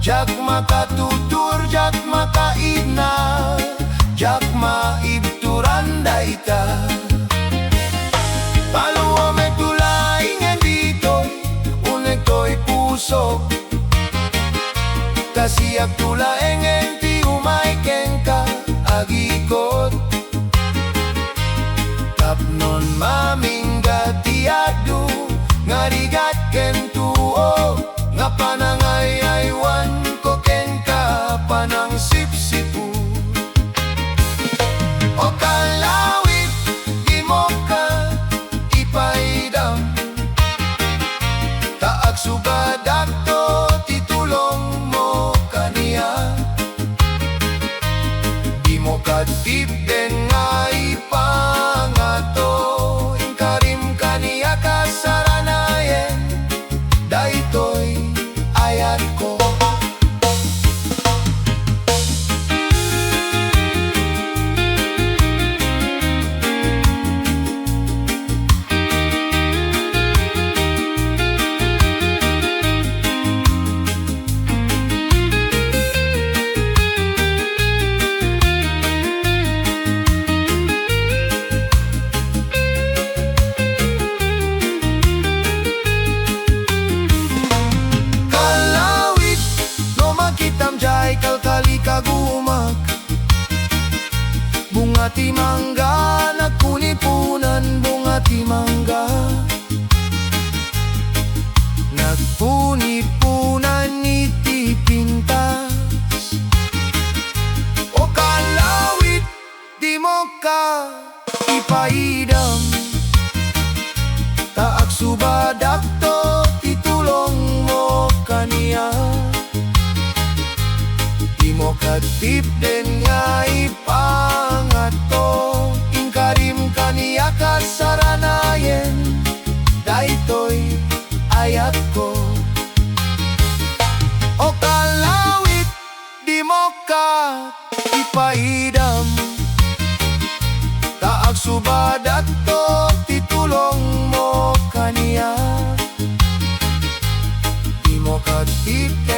Jak makatutur, jak makaina, jak maibturan daita. Paluwa me tulay ngen ditoy, unek toy puso. Kasiyak tula engen ti umay kengka agikot. Tapnon mamingga ti adu, ngarigat ken tuo. Nga panangay aywan ko kengka panang sipsipu. O kalawit, di mo ka ipaidam. Taag subadak to, titulong mo kaniya. Di mo ka tipden nga ipangato. Ingkarim kaniya kasaranayen, daytoy ayat ko. Kalkali kagumak, bunga ti mangga, nagpunipunan bunga ti mangga. Nagpunipunan iti pintas. O kalawit, di mo ka ipaidam. Taag subadak to, titulong mo kaniya. Di mo katipden nga ipangato. Ingkarim kaniya kasaranayen, daytoy ayat ko. O kalawit, di mo ka ipaidam. Taag subadak to, titulong mo kaniya. Di mo katipden